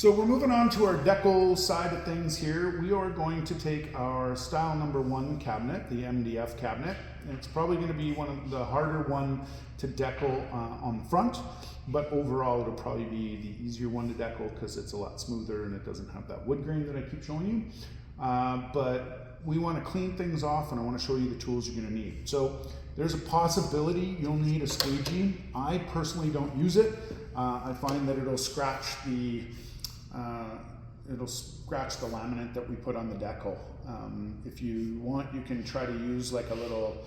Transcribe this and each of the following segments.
So we're moving on to our decal side of things here. We are going to take our style number 1 cabinet, the MDF cabinet. It's probably going to be one of the harder one to decal on the front, but overall it'll probably be the easier one to decal because it's a lot smoother and it doesn't have that wood grain that I keep showing you. But we want to clean things off and I want to show you the tools you're going to need. So there's a possibility you'll need a squeegee. I personally don't use it. I find that it'll scratch the laminate that we put on the decal. If you want, you can try to use like a little,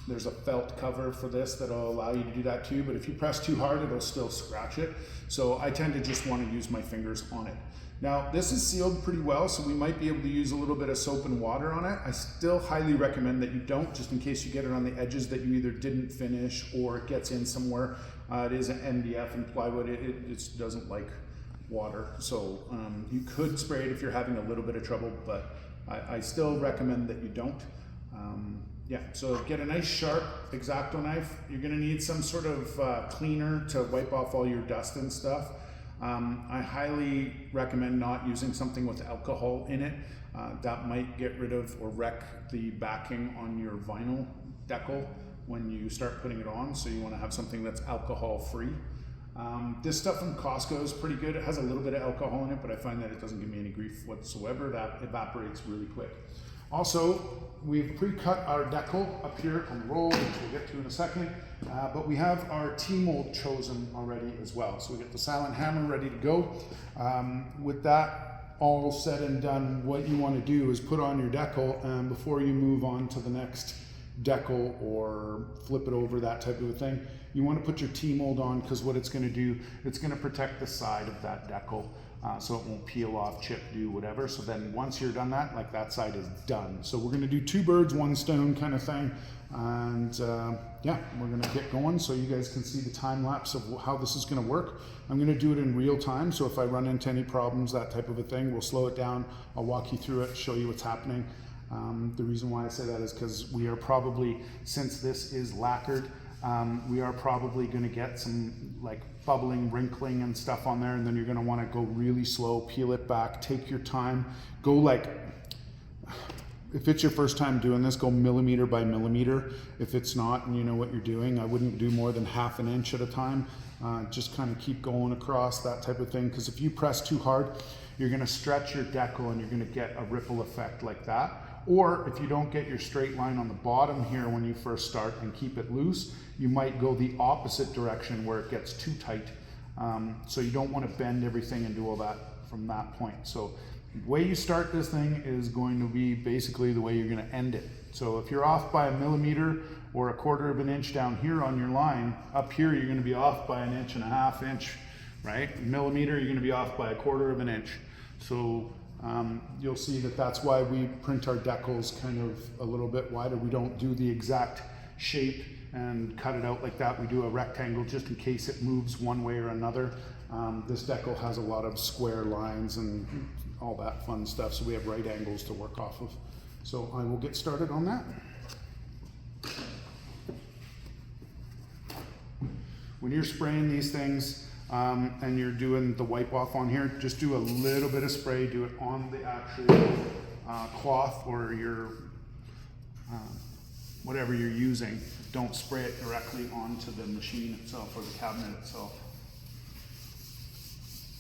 there's a felt cover for this that'll allow you to do that too, but if you press too hard, it'll still scratch it. So I tend to just want to use my fingers on it. Now this is sealed pretty well, so we might be able to use a little bit of soap and water on it. I still highly recommend that you don't, just in case you get it on the edges that you either didn't finish or it gets in somewhere. It is an MDF and plywood, it just doesn't like water. So you could spray it if you're having a little bit of trouble, but I still recommend that you don't. Yeah, so get a nice sharp X-Acto knife. You're gonna need some sort of cleaner to wipe off all your dust and stuff. I highly recommend not using something with alcohol in it. That might get rid of or wreck the backing on your vinyl decal when you start putting it on, so you wanna have something that's alcohol free. This stuff from Costco is pretty good. It has a little bit of alcohol in it, but I find that it doesn't give me any grief whatsoever. That evaporates really quick. Also, we've pre-cut our decal up here on the roll, which we'll get to in a second, but we have our T-mold chosen already as well. So we get the silent hammer ready to go. With that all said and done, what you want to do is put on your decal, and before you move on to the next decal or flip it over, that type of a thing, you want to put your T-mold on, because what it's going to do, it's going to protect the side of that decal, so it won't peel off, chip, do whatever. So then once you're done that, like that side is done. So we're going to do 2 birds, 1 stone kind of thing, and yeah, we're going to get going so you guys can see the time lapse of how this is going to work. I'm going to do it in real time, so if I run into any problems, that type of a thing, we'll slow it down. I'll walk you through it, show you what's happening. The reason why I say that is because we are probably, since this is lacquered, we are probably going to get some like bubbling, wrinkling and stuff on there, and then you're going to want to go really slow, peel it back, take your time, go like, if it's your first time doing this, go millimeter by millimeter. If it's not and you know what you're doing, I wouldn't do more than ½ an inch at a time. Just kind of keep going across, that type of thing, because if you press too hard, you're going to stretch your decal and you're going to get a ripple effect like that. Or if you don't get your straight line on the bottom here when you first start and keep it loose, you might go the opposite direction where it gets too tight. So you don't want to bend everything and do all that from that point. So the way you start this thing is going to be basically the way you're going to end it. So if you're off by a millimeter or a ½ of an inch down here on your line, up here you're going to be off by 1.5 inches, right? Millimeter, you're going to be off by a ½ of an inch. So you'll see that that's why we print our decals kind of a little bit wider. We don't do the exact shape and cut it out like that. We do a rectangle just in case it moves one way or another. This decal has a lot of square lines and all that fun stuff, so we have right angles to work off of. So I will get started on that. When you're spraying these things, and you're doing the wipe off on here, just do a little bit of spray, do it on the actual cloth or your whatever you're using. Don't spray it directly onto the machine itself or the cabinet itself.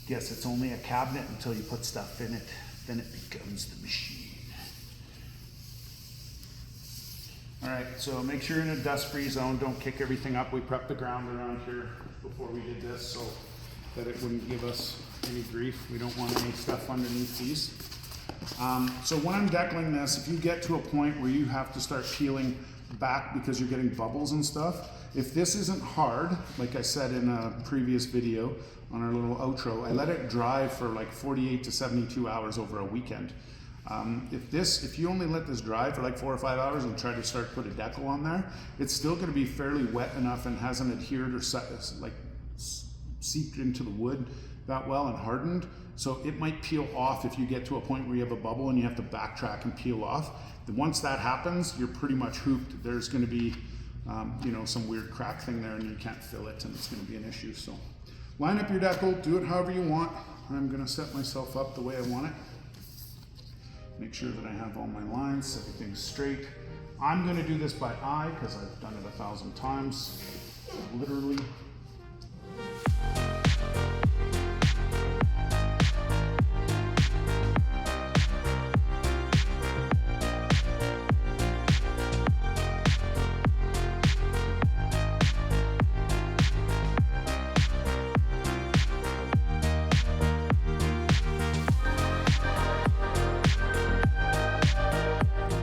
Guess it's only a cabinet until you put stuff in it, then it becomes the machine. All right, so make sure you're in a dust-free zone. Don't kick everything up. We prepped the ground around here before we did this so that it wouldn't give us any grief. We don't want any stuff underneath these. So when I'm decaling this, if you get to a point where you have to start peeling back because you're getting bubbles and stuff, if this isn't hard, like I said in a previous video on our little outro, I let it dry for like 48 to 72 hours over a weekend. If you only let this dry for like 4 or 5 hours and try to start put a decal on there, it's still going to be fairly wet enough and hasn't adhered or seeped into the wood that well and hardened. So it might peel off if you get to a point where you have a bubble and you have to backtrack and peel off. Once that happens, you're pretty much hooped. There's going to be some weird crack thing there and you can't fill it and it's going to be an issue. So line up your decal, do it however you want. I'm gonna set myself up the way I want it. Make sure that I have all my lines, everything's straight. I'm gonna do this by eye because I've done it 1,000 times, literally.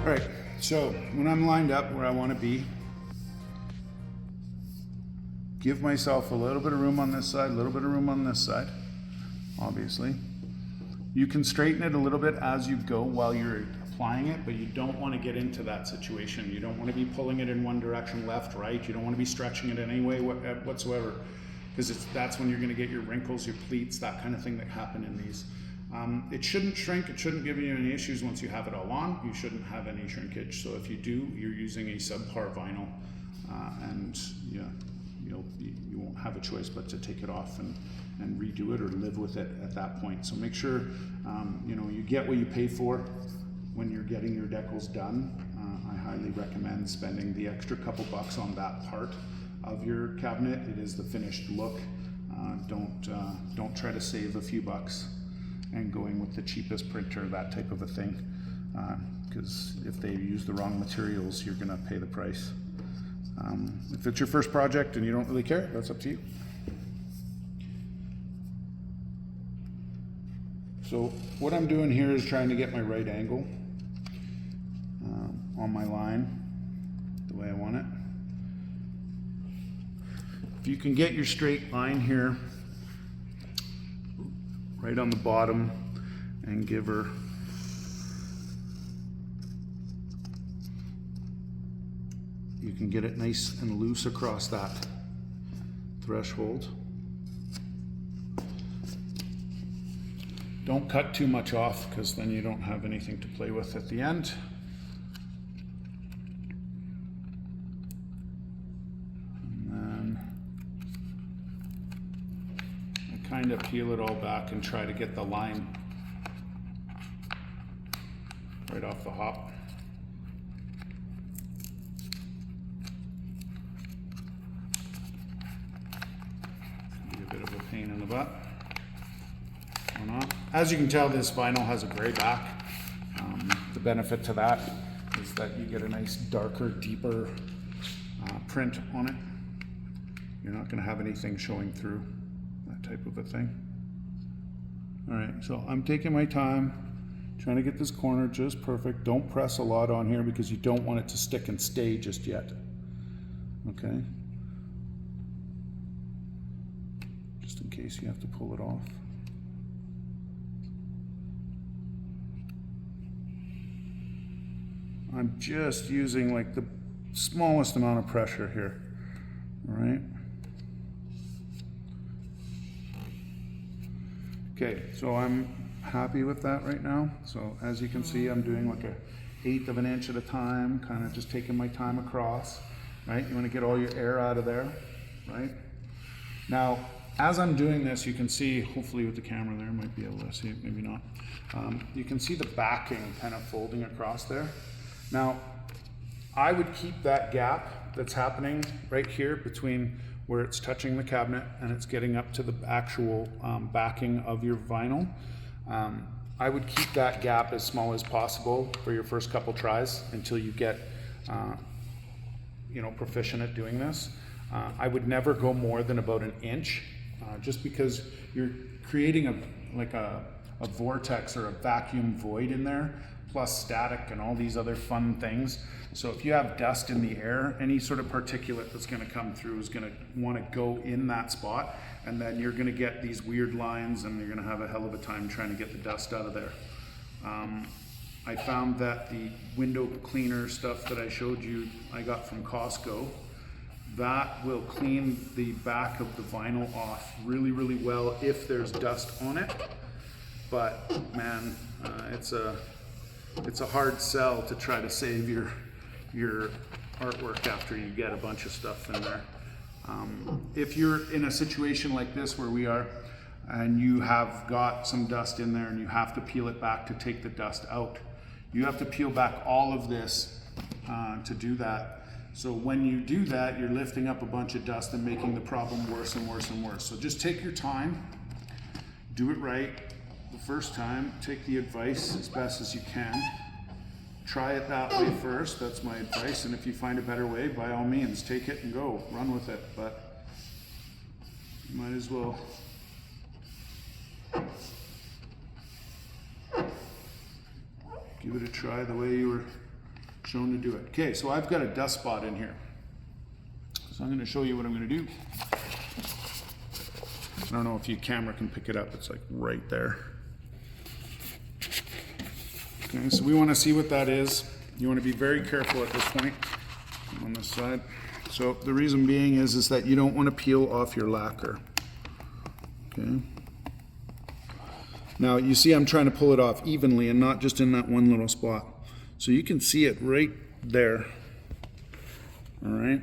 All right, so when I'm lined up where I want to be, give myself a little bit of room on this side, a little bit of room on this side, obviously. You can straighten it a little bit as you go while you're applying it, but you don't want to get into that situation. You don't want to be pulling it in one direction, left, right. You don't want to be stretching it in any way whatsoever, because that's when you're going to get your wrinkles, your pleats, that kind of thing that happen in these. It shouldn't shrink, it shouldn't give you any issues once you have it all on. You shouldn't have any shrinkage. So if you do, you're using a subpar vinyl, and yeah, you won't have a choice but to take it off and redo it or live with it at that point. So make sure you get what you pay for when you're getting your decals done. I highly recommend spending the extra couple bucks on that part of your cabinet. It is the finished look. Don't try to save a few bucks and going with the cheapest printer, that type of a thing, because if they use the wrong materials, you're gonna pay the price. If it's your first project and you don't really care, that's up to you. So what I'm doing here is trying to get my right angle on my line the way I want it. If you can get your straight line here right on the bottom and give her you can get it nice and loose across that threshold. Don't cut too much off because then you don't have anything to play with at the end. Kind of peel it all back and try to get the line right off the hop. Be a bit of a pain in the butt. Or not. As you can tell, this vinyl has a gray back. The benefit to that is that you get a nice darker, deeper print on it. You're not going to have anything showing through. Type of a thing. All right, so I'm taking my time, trying to get this corner just perfect. Don't press a lot on here because you don't want it to stick and stay just yet. Okay? Just in case you have to pull it off. I'm just using like the smallest amount of pressure here. All right? Okay, so I'm happy with that right now. So as you can see, I'm doing like a 1/8 of an inch at a time, kind of just taking my time across, right? You want to get all your air out of there, right? Now, as I'm doing this, you can see, hopefully with the camera there, might be able to see it, maybe not. You can see the backing kind of folding across there. Now, I would keep that gap that's happening right here between where it's touching the cabinet and it's getting up to the actual backing of your vinyl. I would keep that gap as small as possible for your first couple tries until you get proficient at doing this. I would never go more than about 1 inch, just because you're creating a vortex or a vacuum void in there, plus static and all these other fun things. So if you have dust in the air, any sort of particulate that's going to come through is going to want to go in that spot, and then you're going to get these weird lines and you're going to have a hell of a time trying to get the dust out of there. I found that the window cleaner stuff that I showed you I got from Costco, that will clean the back of the vinyl off really, really well if there's dust on it. But man, it's a hard sell to try to save your artwork after you get a bunch of stuff in there. If you're in a situation like this where we are, and you have got some dust in there and you have to peel it back to take the dust out, you have to peel back all of this to do that. So when you do that, you're lifting up a bunch of dust and making the problem worse and worse and worse. So just take your time, do it right the first time, take the advice as best as you can. Try it that way first, that's my advice, and if you find a better way, by all means, take it and go, run with it, but you might as well give it a try the way you were shown to do it. Okay, so I've got a dust spot in here, so I'm going to show you what I'm going to do. I don't know if your camera can pick it up, it's like right there. Okay, so we want to see what that is. You want to be very careful at this point on this side. So the reason being is that you don't want to peel off your lacquer. Okay. Now you see I'm trying to pull it off evenly and not just in that one little spot. So you can see it right there. All right.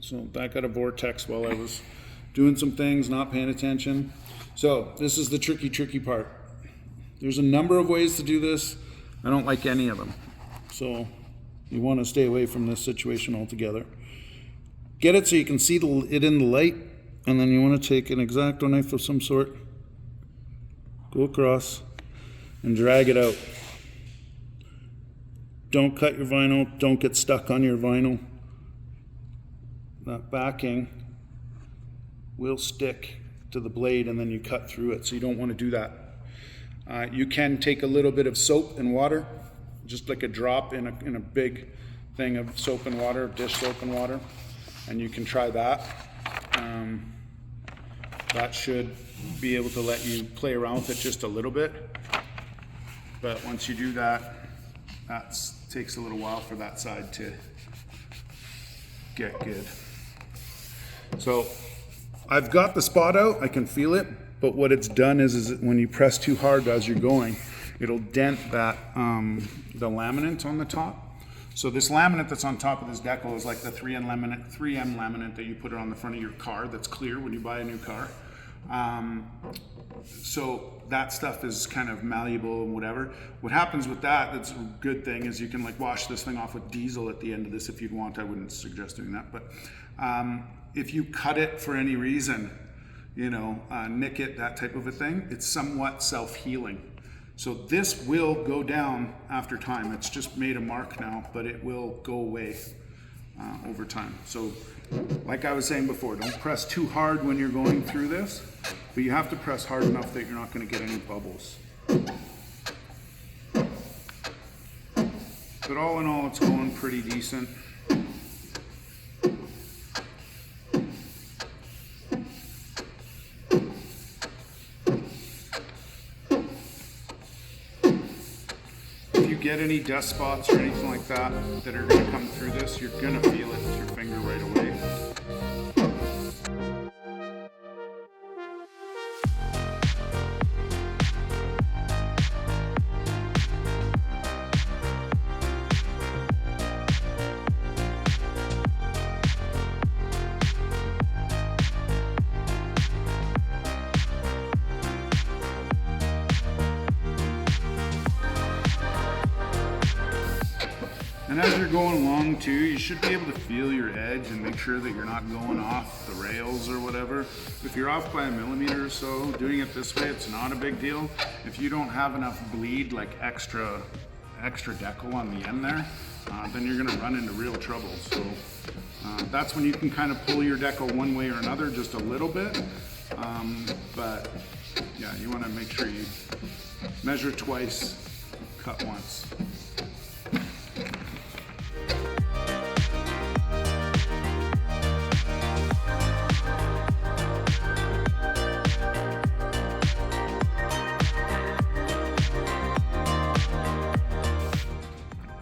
So that got a vortex while I was doing some things, not paying attention. So this is the tricky part. There's a number of ways to do this. I don't like any of them. So you want to stay away from this situation altogether. Get it so you can see it in the light, and then you want to take an X-Acto knife of some sort, go across, and drag it out. Don't cut your vinyl, don't get stuck on your vinyl. That backing will stick to the blade and then you cut through it, so you don't want to do that. You can take a little bit of soap and water, just like a drop in a big thing of soap and water, dish soap and water, and you can try that. That should be able to let you play around with it just a little bit. But once you do that, that takes a little while for that side to get good. So I've got the spot out, I can feel it. But what it's done is when you press too hard as you're going, it'll dent that the laminate on the top. So this laminate that's on top of this decal is like the 3M laminate that you put on the front of your car that's clear when you buy a new car. So that stuff is kind of malleable and whatever. What happens with that's a good thing, is you can like wash this thing off with diesel at the end of this if you'd want. I wouldn't suggest doing that. But if you cut it for any reason, you know, nick it, that type of a thing, it's somewhat self-healing. So this will go down after time. It's just made a mark now, but it will go away over time. So like I was saying before, don't press too hard when you're going through this, but you have to press hard enough that you're not going to get any bubbles. But all in all, it's going pretty decent. Get any dust spots or anything like that that are going to come through this, you're going to feel it with your finger right away. And as you're going along too, you should be able to feel your edge and make sure that you're not going off the rails or whatever. If you're off by a millimeter or so, doing it this way, it's not a big deal. If you don't have enough bleed, like extra decal on the end there, then you're gonna run into real trouble. So that's when you can kind of pull your decal one way or another, just a little bit. But yeah, you wanna make sure you measure twice, cut once.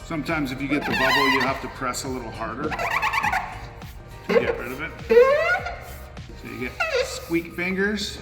Sometimes if you get the bubble, you have to press a little harder to get rid of it. So you get squeak fingers.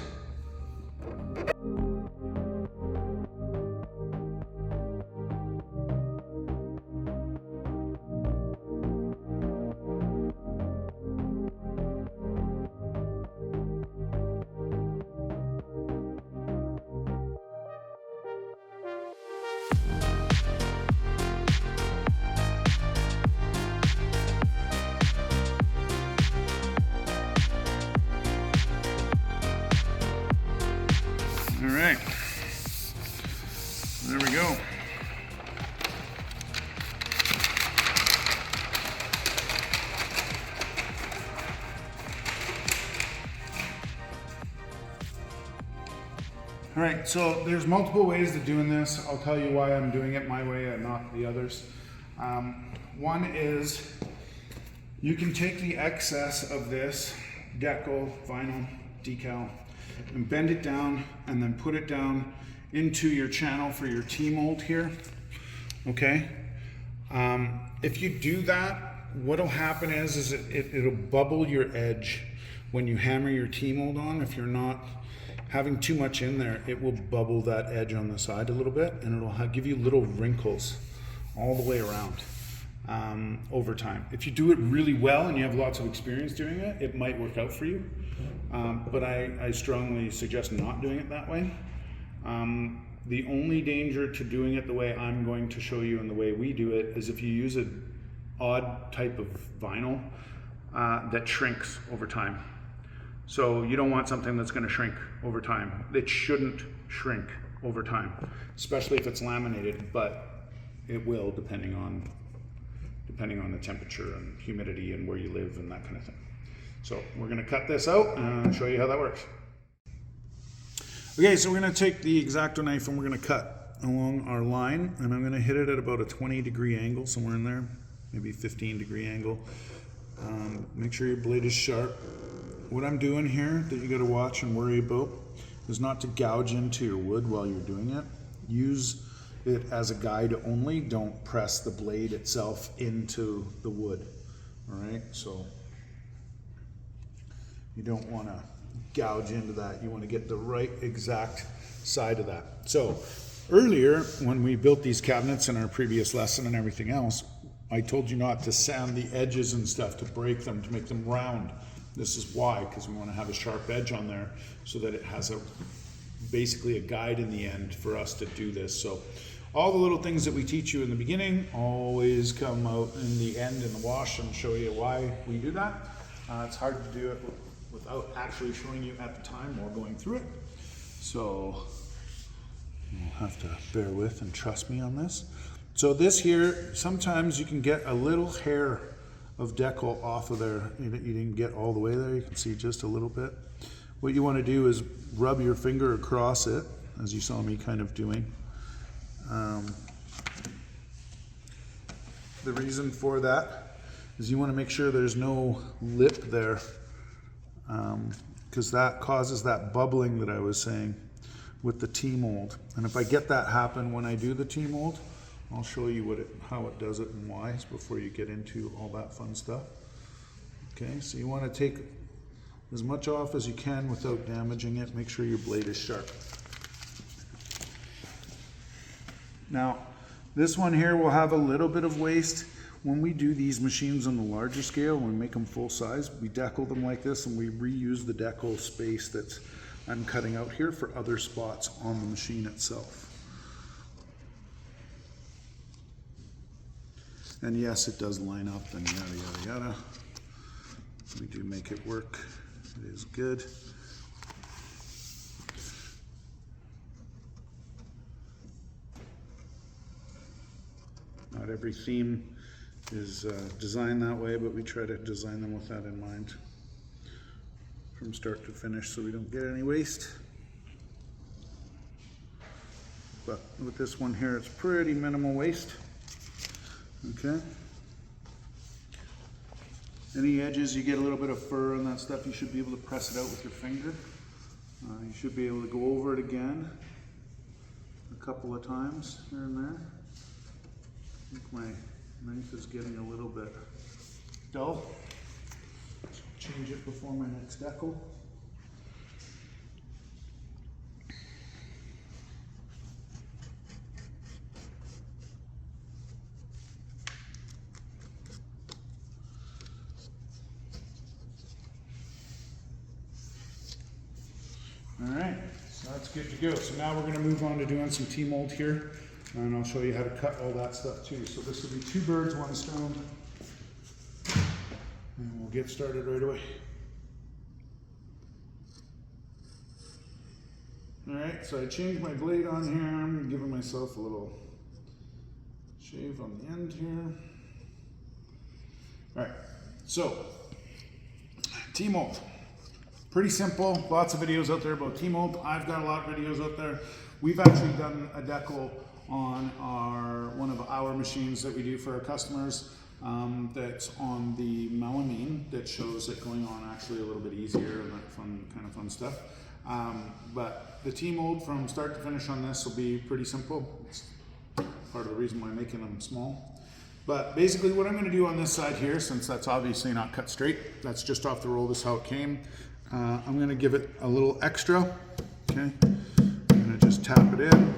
All right, so there's multiple ways of doing this. I'll tell you why I'm doing it my way and not the others. One is you can take the excess of this decal, vinyl, decal, and bend it down and then put it down into your channel for your T-mold here, okay? If you do that, what'll happen is it'll bubble your edge when you hammer your T-mold on. If you're not having too much in there, it will bubble that edge on the side a little bit, and it'll give you little wrinkles all the way around over time. If you do it really well and you have lots of experience doing it, it might work out for you. But I strongly suggest not doing it that way. The only danger to doing it the way I'm going to show you and the way we do it is if you use an odd type of vinyl that shrinks over time. So you don't want something that's going to shrink over time. It shouldn't shrink over time, especially if it's laminated, but it will depending on the temperature and humidity and where you live and that kind of thing. So we're going to cut this out and show you how that works. Okay, so we're going to take the X-Acto knife and we're going to cut along our line, and I'm going to hit it at about a 20-degree angle, somewhere in there, maybe 15-degree angle. Make sure your blade is sharp. What I'm doing here that you got to watch and worry about is not to gouge into your wood while you're doing it. Use it as a guide only. Don't press the blade itself into the wood. All right, so you don't want to gouge into that. You want to get the right exact side of that. So earlier, when we built these cabinets in our previous lesson and everything else, I told you not to sand the edges and stuff, to break them, to make them round. This is why, because we want to have a sharp edge on there so that it has basically a guide in the end for us to do this. So all the little things that we teach you in the beginning always come out in the end in the wash and show you why we do that. It's hard to do it without actually showing you at the time while going through it. So you'll have to bear with and trust me on this. So this here, sometimes you can get a little hair of decal off of there. You didn't get all the way there. You can see just a little bit. What you want to do is rub your finger across it, as you saw me kind of doing. The reason for that is you want to make sure there's no lip there, because that causes that bubbling that I was saying with the T-mold. And if I get that happen when I do the T-mold, I'll show you how it does it and why before you get into all that fun stuff. Okay, so you want to take as much off as you can without damaging it. Make sure your blade is sharp. Now, this one here will have a little bit of waste. When we do these machines on the larger scale, when we make them full size, we decal them like this and we reuse the decal space that I'm cutting out here for other spots on the machine itself. And yes, it does line up and yada, yada, yada. We do make it work. It is good. Not every theme is designed that way, but we try to design them with that in mind from start to finish so we don't get any waste. But with this one here, it's pretty minimal waste. Okay. Any edges you get a little bit of fur and that stuff, you should be able to press it out with your finger. You should be able to go over it again a couple of times here and there. I think my knife is getting a little bit dull. So I'll change it before my next decal. All right, so that's good to go. So now we're going to move on to doing some T-mold here, and I'll show you how to cut all that stuff too. So this will be 2 birds, 1 stone, and we'll get started right away. All right, so I changed my blade on here. I'm giving myself a little shave on the end here. All right, so T-mold. Pretty simple, lots of videos out there about T-mold. I've got a lot of videos out there. We've actually done a decal on one of our machines that we do for our customers. That's on the melamine that shows it going on actually a little bit easier and that kind of fun stuff. But the T-mold from start to finish on this will be pretty simple. It's part of the reason why I'm making them small. But basically what I'm going to do on this side here, since that's obviously not cut straight, that's just off the roll, this is how it came. I'm going to give it a little extra. Okay, I'm going to just tap it in.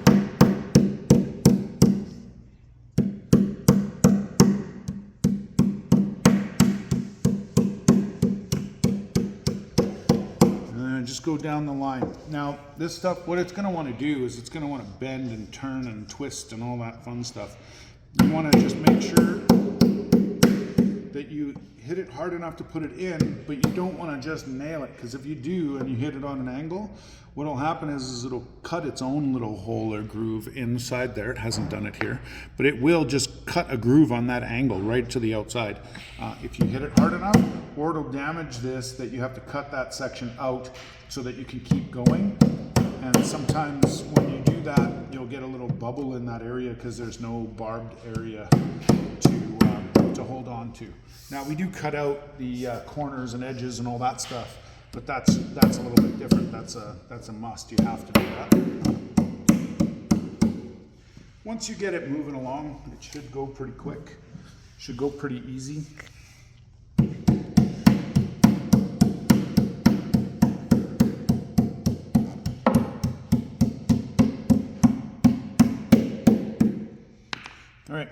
Just go down the line. Now this stuff, what it's going to want to do is it's going to want to bend and turn and twist and all that fun stuff. You want to just make sure that you hit it hard enough to put it in, but you don't want to just nail it, because if you do and you hit it on an angle, what will happen is it'll cut its own little hole or groove inside there. It hasn't done it here, but it will just cut a groove on that angle right to the outside. If you hit it hard enough, or it'll damage this, that you have to cut that section out so that you can keep going. And sometimes when you do that, you'll get a little bubble in that area because there's no barbed area to hold on to. Now we do cut out the corners and edges and all that stuff, but that's a little bit different. That's a must. You have to do that. Once you get it moving along, it should go pretty quick. Should go pretty easy. All right,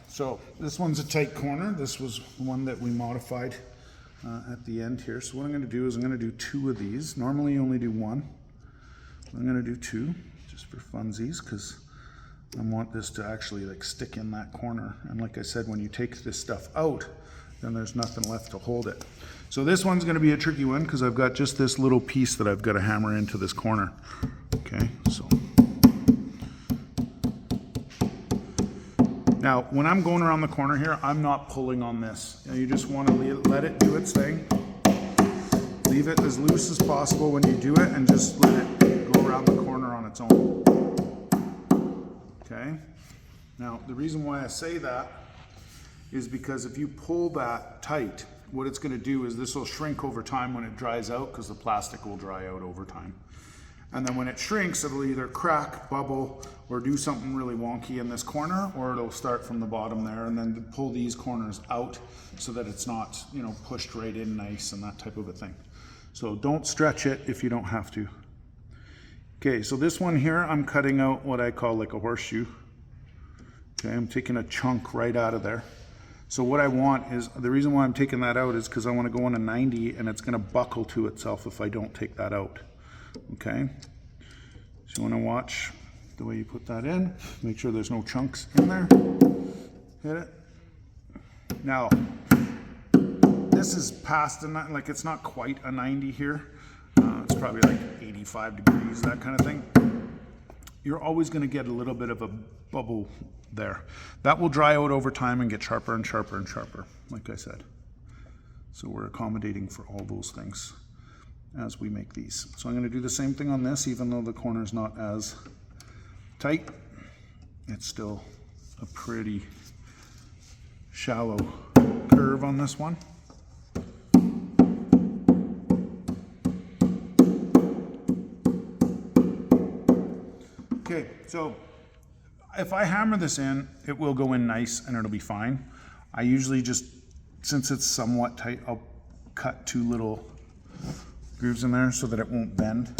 so this one's a tight corner. This was one that we modified at the end here. So what I'm going to do is I'm going to do 2 of these. Normally you only do 1. I'm going to do 2 just for funsies, because I want this to actually like stick in that corner. And like I said, when you take this stuff out, then there's nothing left to hold it. So this one's going to be a tricky one because I've got just this little piece that I've got to hammer into this corner. Okay, so. Now, when I'm going around the corner here, I'm not pulling on this. You just want to let it do its thing. Leave it as loose as possible when you do it, and just let it go around the corner on its own. Okay? Now, the reason why I say that is because if you pull that tight, what it's going to do is this will shrink over time when it dries out, because the plastic will dry out over time. And then when it shrinks, it'll either crack, bubble, or do something really wonky in this corner, or it'll start from the bottom there and then pull these corners out so that it's not, you know, pushed right in nice and that type of a thing. So don't stretch it if you don't have to. Okay, so this one here, I'm cutting out what I call like a horseshoe. Okay, I'm taking a chunk right out of there. So what I want is, the reason why I'm taking that out is because I want to go on a 90 and it's going to buckle to itself if I don't take that out. Okay, so you want to watch the way you put that in. Make sure there's no chunks in there. Hit it. Now, this is past the, like it's not quite a 90 here. It's probably like 85 degrees, that kind of thing. You're always going to get a little bit of a bubble there. That will dry out over time and get sharper and sharper and sharper, like I said. So we're accommodating for all those things as we make these. So I'm going to do the same thing on this, even though the corner's not as tight. It's still a pretty shallow curve on this one. Okay, so if I hammer this in, it will go in nice and it'll be fine. I usually just, since it's somewhat tight, I'll cut 2 little grooves in there so that it won't bend.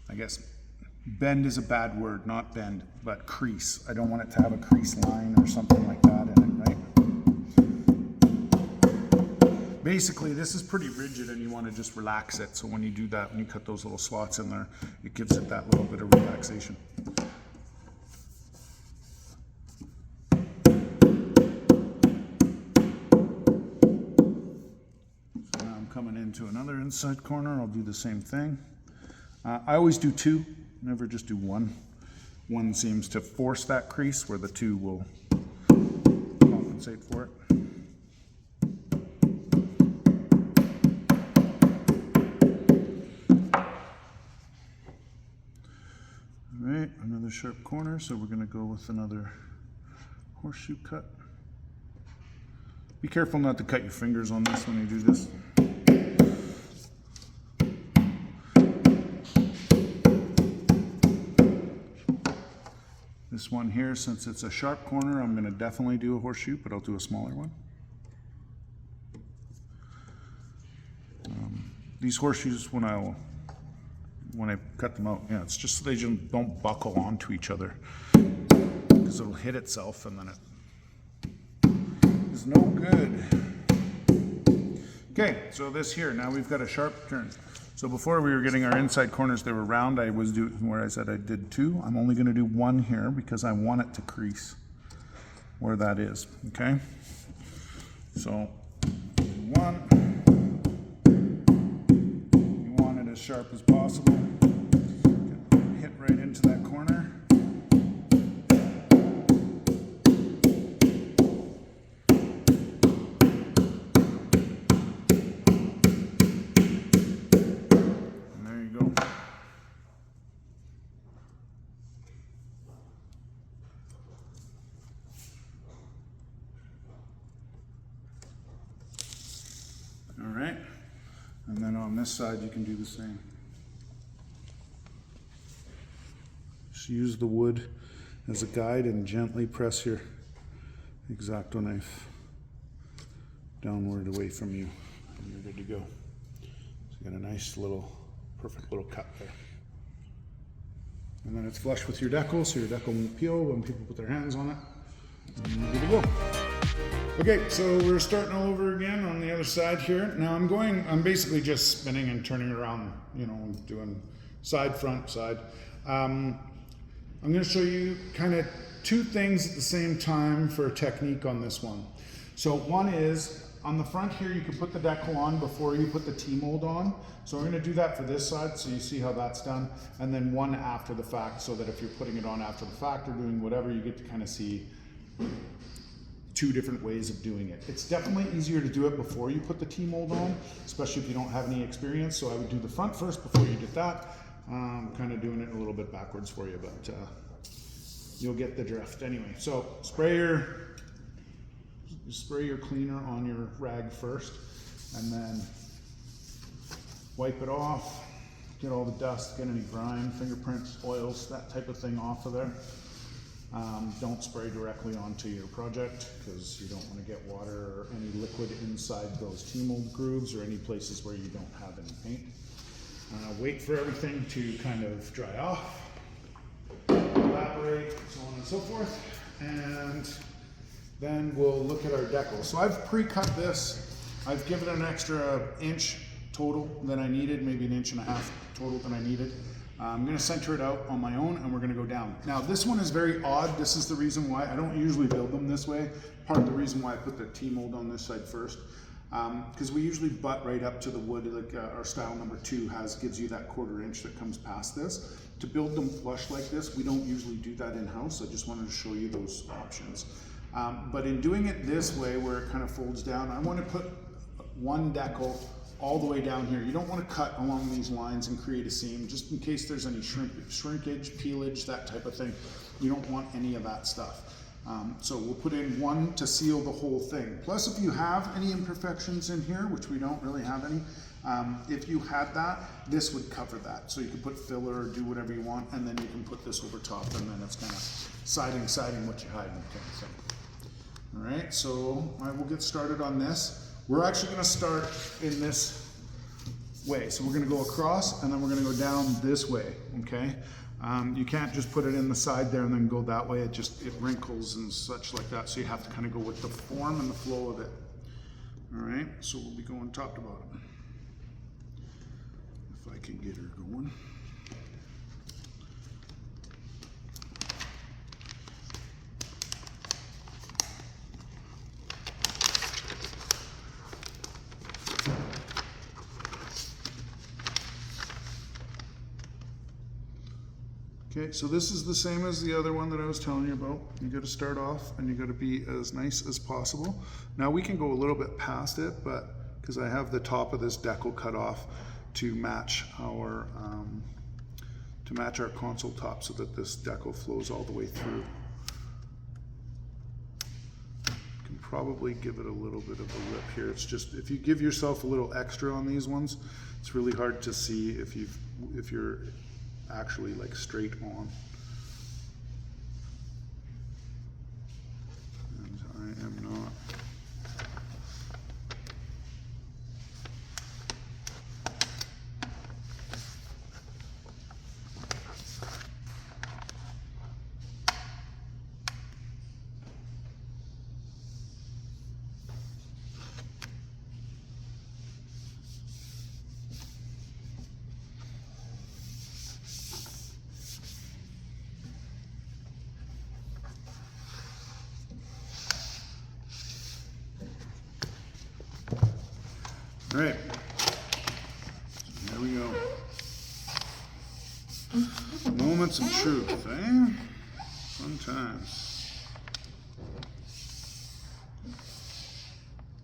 I guess bend is a bad word, not bend, but crease. I don't want it to have a crease line or something like that in it, right? Basically, this is pretty rigid and you want to just relax it. So when you do that, when you cut those little slots in there, it gives it that little bit of relaxation. Coming into another inside corner, I'll do the same thing. I always do 2, never just do 1. 1 seems to force that crease, where the 2 will compensate for it. sharp corner, so we're going to go with another horseshoe cut. Be careful not to cut your fingers on this when you do this. This one here, since it's a sharp corner, I'm going to definitely do a horseshoe, but I'll do a smaller one. These horseshoes, when I cut them out, yeah, it's just so they just don't buckle onto each other, because it'll hit itself and then it is no good. Okay, so this here, now we've got a sharp turn. So before we were getting our inside corners, they were round. I was doing where I said I did 2. I'm only going to do 1 here because I want it to crease where that is. Okay, so 1. You want it as sharp as possible. Hit right into that corner. All right, and then on this side you can do the same. Just use the wood as a guide and gently press your X-Acto knife downward away from you, and you're good to go. So you got a nice little, perfect little cut there. And then it's flush with your decal, so your decal won't peel when people put their hands on it. And you're good to go. Okay, so we're starting all over again on the other side here. Now I'm basically just spinning and turning around, you know, doing side, front, side. I'm going to show you kind of 2 things at the same time for a technique on this one. So one is, on the front here, you can put the decal on before you put the T-mold on. So we're going to do that for this side, so you see how that's done. And then one after the fact, so that if you're putting it on after the fact or doing whatever, you get to kind of see 2 different ways of doing it. It's definitely easier to do it before you put the T-mold on, especially if you don't have any experience. So I would do the front first before you did that. Kind of doing it a little bit backwards for you, but you'll get the drift anyway. So spray your cleaner on your rag first, and then wipe it off. Get all the dust, get any grime, fingerprints, oils, that type of thing off of there. Don't spray directly onto your project because you don't want to get water or any liquid inside those T-mold grooves or any places where you don't have any paint. Wait for everything to kind of dry off, evaporate, so on and so forth, and then we'll look at our decal. So I've pre-cut this. I've given it an extra inch total that I needed, maybe an 1.5 inches total that I needed. I'm going to center it out on my own, and we're going to go down. Now this one is very odd. This is the reason why I don't usually build them this way. Part of the reason why I put the T-mold on this side first, because we usually butt right up to the wood, like our style number 2 gives you that 1/4 inch that comes past this. To build them flush like this, we don't usually do that in-house. I just wanted to show you those options. But in doing it this way, where it kind of folds down, I want to put one decal all the way down here. You don't want to cut along these lines and create a seam, just in case there's any shrinkage, peelage, that type of thing. You don't want any of that stuff. So we'll put in one to seal the whole thing. Plus, if you have any imperfections in here, which we don't really have any, if you had that, this would cover that. So you can put filler or do whatever you want, and then you can put this over top, and then it's kind of siding what you're hiding kind of thing. All right, so I will get started on this. We're actually going to start in this way. So we're going to go across, and then we're going to go down this way, okay? You can't just put it in the side there and then go that way. It wrinkles and such like that. So you have to kind of go with the form and the flow of it. All right, so we'll be going top to bottom. If I can get her going. Okay, so this is the same as the other one that I was telling you about. You got to start off and you got to be as nice as possible. Now we can go a little bit past it, but because I have the top of this decal cut off to match our to match our console top so that this decal flows all the way through. Can probably give it a little bit of a lip here. It's just, if you give yourself a little extra on these ones, it's really hard to see if you're actually like straight on. And I am not. All right, so here we go. Moments of truth, eh? Sometimes.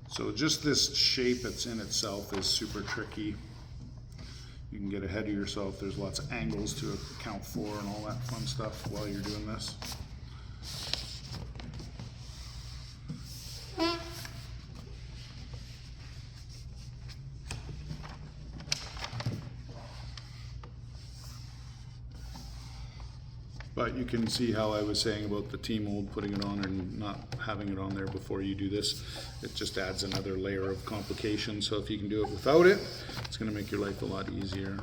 So just this shape it's in itself is super tricky. You can get ahead of yourself. There's lots of angles to account for and all that fun stuff while you're doing this. But you can see how I was saying about the T-mold, putting it on and not having it on there before you do this. It just adds another layer of complication. So if you can do it without it, it's going to make your life a lot easier.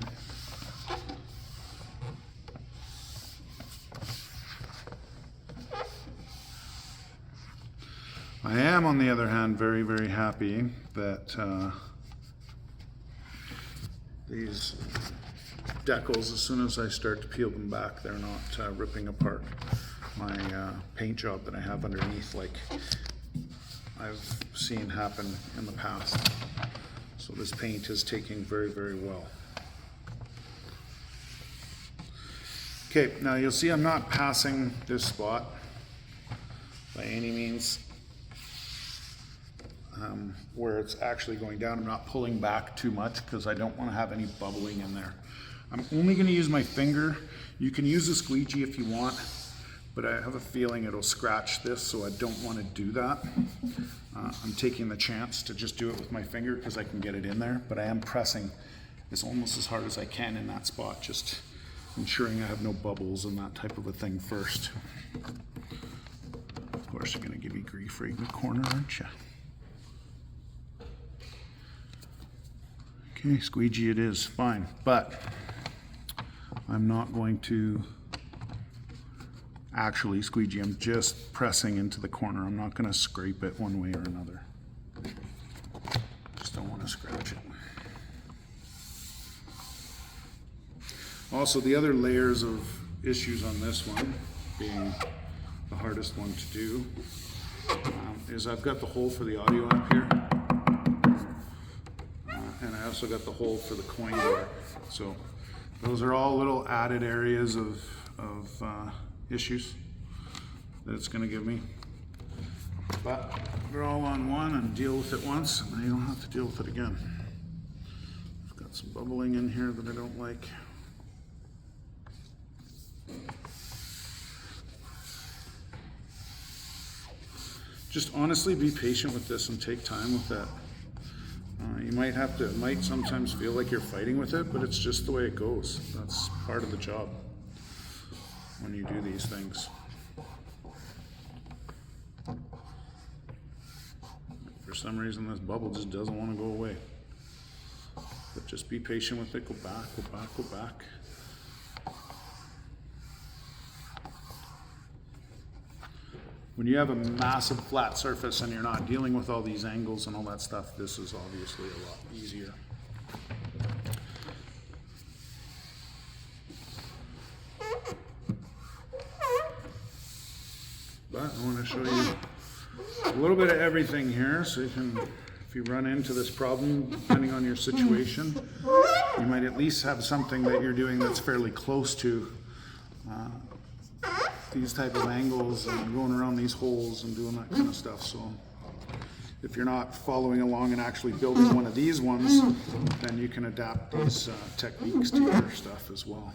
I am, on the other hand, very, very happy that these decals, as soon as I start to peel them back, they're not ripping apart my paint job that I have underneath, like I've seen happen in the past. So this paint is taking very, very well. Okay, now you'll see I'm not passing this spot by any means. Where it's actually going down, I'm not pulling back too much because I don't want to have any bubbling in there. I'm only going to use my finger. You can use a squeegee if you want, but I have a feeling it'll scratch this, so I don't want to do that. I'm taking the chance to just do it with my finger because I can get it in there, but I am pressing this almost as hard as I can in that spot, just ensuring I have no bubbles and that type of a thing first. Of course, you're going to give me grief right in the corner, aren't you? Okay, squeegee it is, fine, but I'm not going to actually squeegee. I'm just pressing into the corner. I'm not going to scrape it one way or another. Just don't want to scratch it. Also, the other layers of issues on this one, being the hardest one to do, is I've got the hole for the audio up here. And I also got the hole for the coin there. So those are all little added areas of issues that it's going to give me. But they're all on one and deal with it once, and then you don't have to deal with it again. I've got some bubbling in here that I don't like. Just honestly be patient with this and take time with that. You might have to, it might sometimes feel like you're fighting with it, but it's just the way it goes. That's part of the job when you do these things. For some reason, this bubble just doesn't want to go away. But just be patient with it. Go back, go back, go back. When you have a massive flat surface and you're not dealing with all these angles and all that stuff, this is obviously a lot easier. But I want to show you a little bit of everything here, so you can, if you run into this problem, depending on your situation, you might at least have something that you're doing that's fairly close to these type of angles and going around these holes and doing that kind of stuff. So if you're not following along and actually building one of these ones, then you can adapt these techniques to your stuff as well.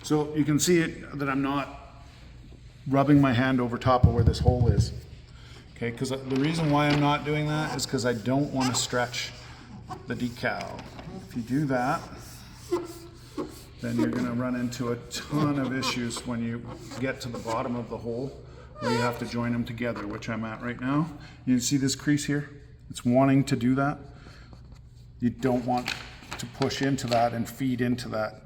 So you can see it that I'm not rubbing my hand over top of where this hole is. Okay, because the reason why I'm not doing that is because I don't want to stretch the decal. If you do that, then you're going to run into a ton of issues when you get to the bottom of the hole where you have to join them together, which I'm at right now. You can see this crease here? It's wanting to do that. You don't want to push into that and feed into that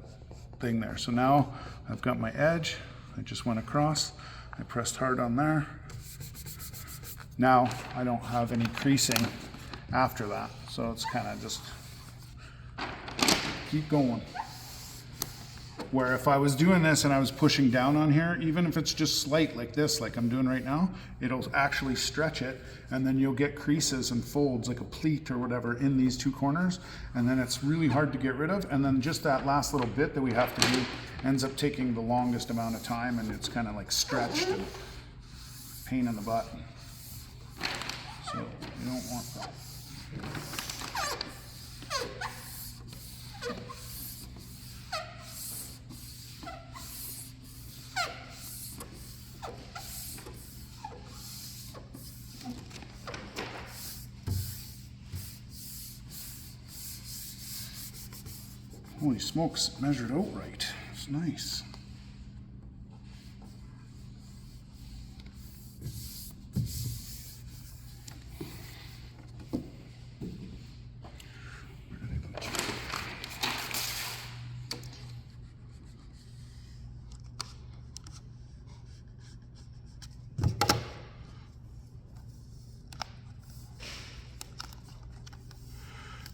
thing there. So now I've got my edge. I just went across. I pressed hard on there. Now I don't have any creasing after that. So it's kind of just keep going. Where if I was doing this and I was pushing down on here, even if it's just slight like this, like I'm doing right now, it'll actually stretch it, and then you'll get creases and folds like a pleat or whatever in these two corners, and then it's really hard to get rid of, and then just that last little bit that we have to do ends up taking the longest amount of time, and it's kind of like stretched and pain in the butt. So you don't want that. Holy smokes, it measured out right. It's nice.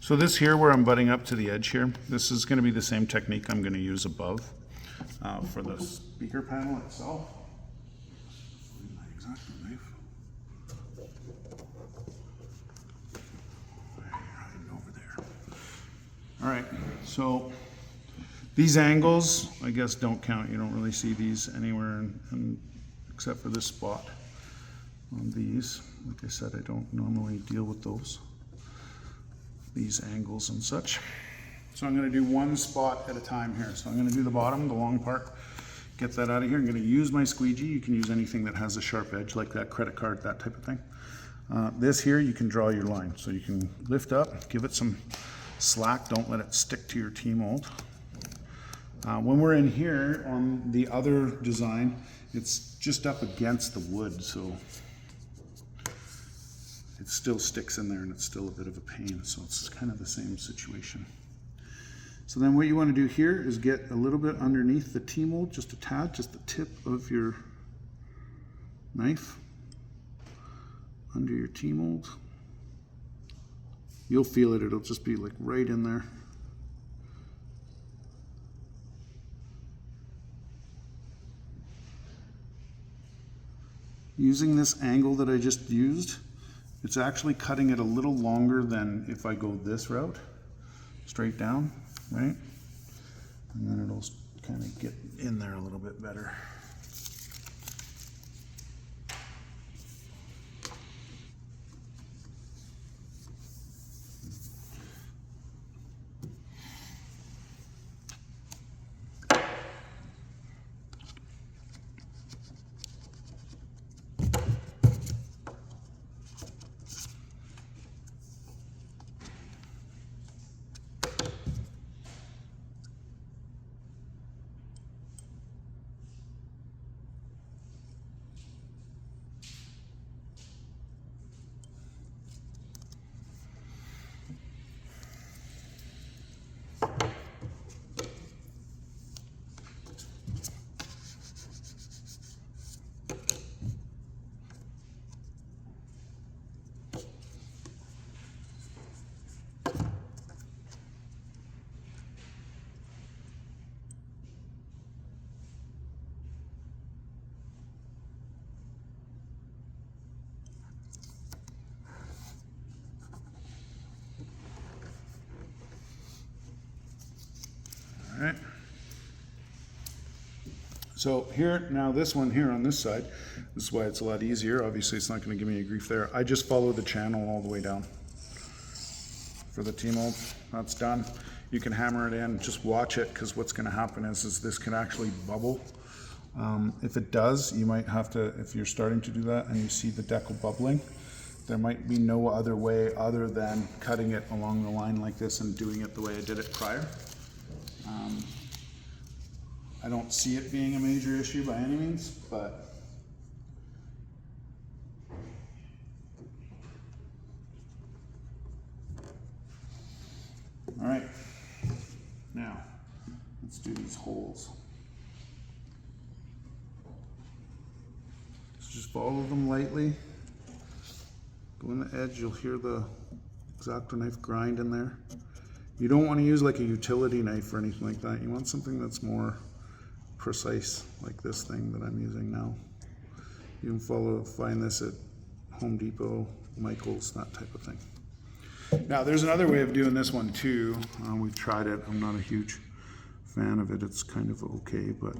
So this here where I'm butting up to the edge here, this is going to be the same technique I'm going to use above for the speaker panel itself. My exact knife. Right over there. All right, so these angles, I guess, don't count. You don't really see these anywhere except for this spot on these. Like I said, I don't normally deal with those. These angles and such. So I'm going to do one spot at a time here. So I'm going to do the bottom, the long part, get that out of here. I'm going to use my squeegee. You can use anything that has a sharp edge, like that credit card, that type of thing. This here, you can draw your line. So you can lift up, give it some slack. Don't let it stick to your T-mold. When we're in here on the other design, it's just up against the wood, so it still sticks in there and it's still a bit of a pain. So it's kind of the same situation. So then what you want to do here is get a little bit underneath the T-mold, just a tad, just the tip of your knife under your T-mold. You'll feel it, it'll just be like right in there. Using this angle that I just used, it's actually cutting it a little longer than if I go this route, straight down, right? And then it'll kind of get in there a little bit better. All right. So here, now this one here on this side, this is why it's a lot easier. Obviously it's not going to give me any grief there. I just follow the channel all the way down for the T-mold. That's done. You can hammer it in, just watch it, because what's going to happen is this can actually bubble. If it does, you might have to, if you're starting to do that and you see the decal bubbling, there might be no other way other than cutting it along the line like this and doing it the way I did it prior. I don't see it being a major issue by any means, but all right, now let's do these holes. So just follow them lightly. Go in the edge, you'll hear the X-Acto knife grind in there. You don't want to use like a utility knife or anything like that. You want something that's more precise, like this thing that I'm using now. You can find this at Home Depot, Michael's, that type of thing. Now there's another way of doing this one too. We've tried it. I'm not a huge fan of it. It's kind of okay, but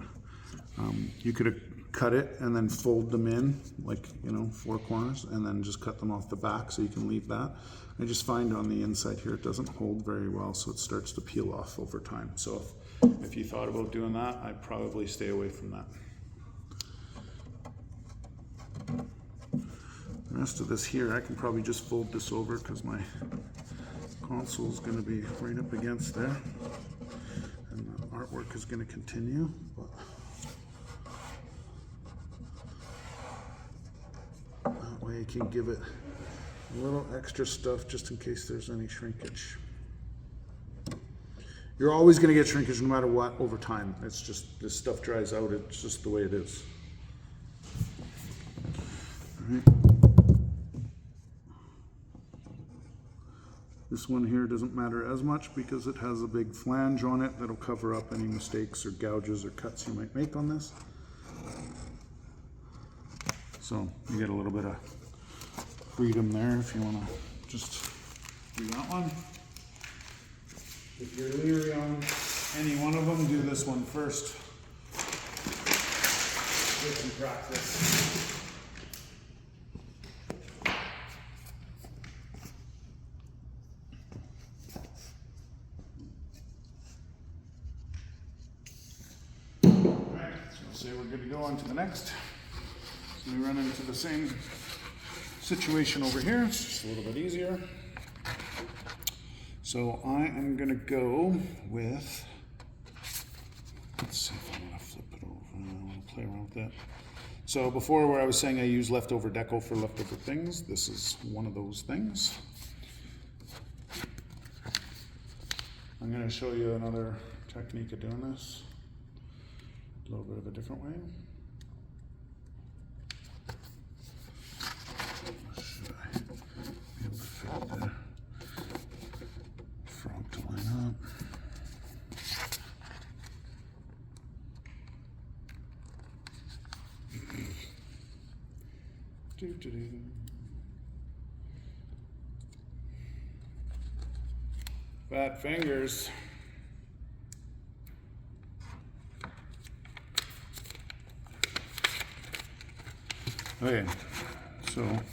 you could cut it and then fold them in, like, you know, 4 corners, and then just cut them off the back, so you can leave that. I just find on the inside here it doesn't hold very well, so it starts to peel off over time. So if you thought about doing that, I'd probably stay away from that. The rest of this here, I can probably just fold this over because my console is going to be right up against there, and the artwork is going to continue. But that way you can give it a little extra stuff just in case there's any shrinkage. You're always going to get shrinkage no matter what over time. It's just, this stuff dries out, it's just the way it is. All right. This one here doesn't matter as much because it has a big flange on it that'll cover up any mistakes or gouges or cuts you might make on this. So you get a little bit of freedom there if you want to just do that one. If you're leery on any one of them, do this one first. Get some practice. Alright, so say we're good to go on to the next. So we run into the same situation over here. It's just a little bit easier. So I am going to go with, let's see if I'm going to flip it over. I want to play around with that. So before, where I was saying I use leftover decal for leftover things, this is one of those things. I'm going to show you another technique of doing this, a little bit of a different way. Should I be able to fit the frog to line up? Fat fingers. Okay, so what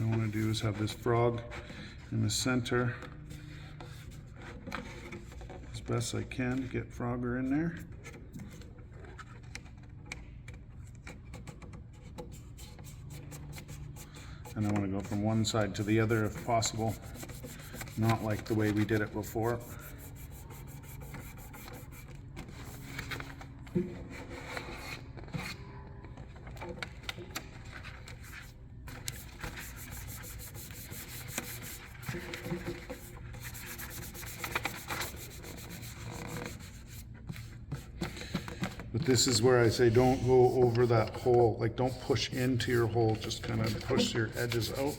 I want to do is have this frog in the center as best I can to get Frogger in there. And I want to go from one side to the other if possible, not like the way we did it before. But this is where I say don't go over that hole, like don't push into your hole, just kind of push your edges out.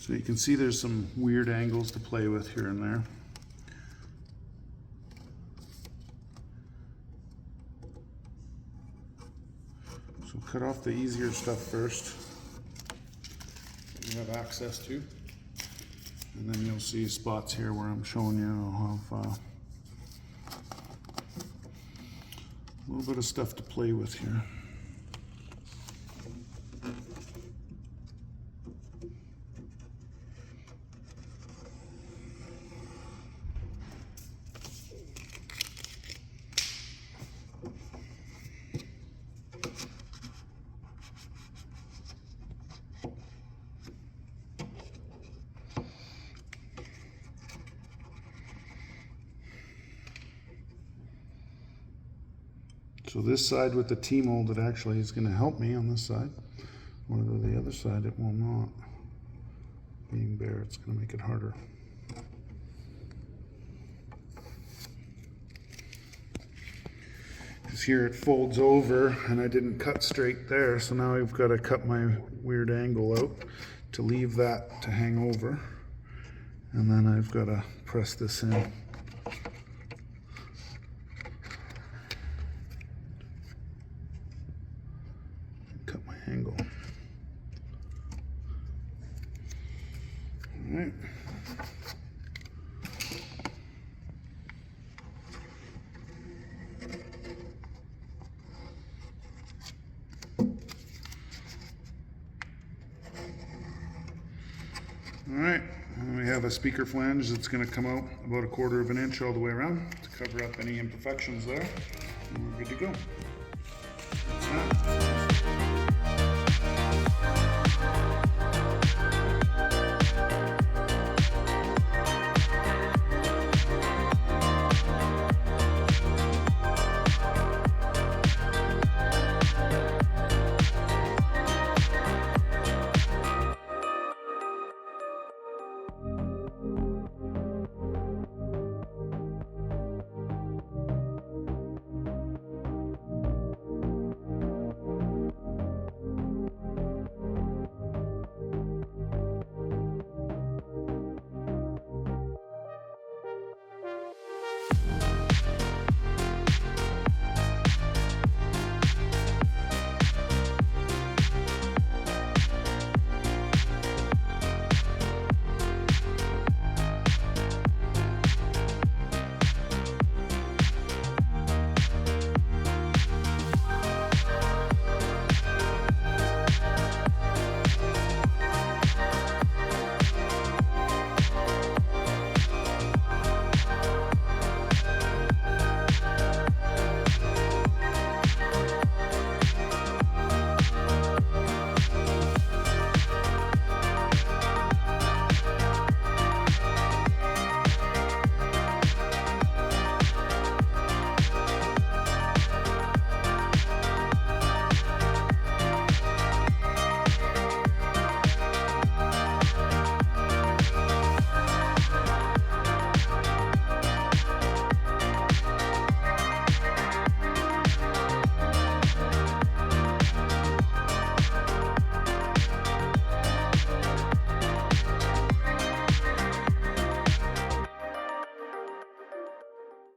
So you can see there's some weird angles to play with here and there. So cut off the easier stuff first that you have access to. And then you'll see spots here where I'm showing you I'll have a little bit of stuff to play with here. So this side with the T-mold, it actually is going to help me on this side. Whether the other side, it will not. Being bare, it's going to make it harder. Because here it folds over, and I didn't cut straight there, so now I've got to cut my weird angle out to leave that to hang over. And then I've got to press this in. Cut my angle. All right. All right, and we have a speaker flange that's going to come out about 1/4 of an inch all the way around to cover up any imperfections there, and we're good to go.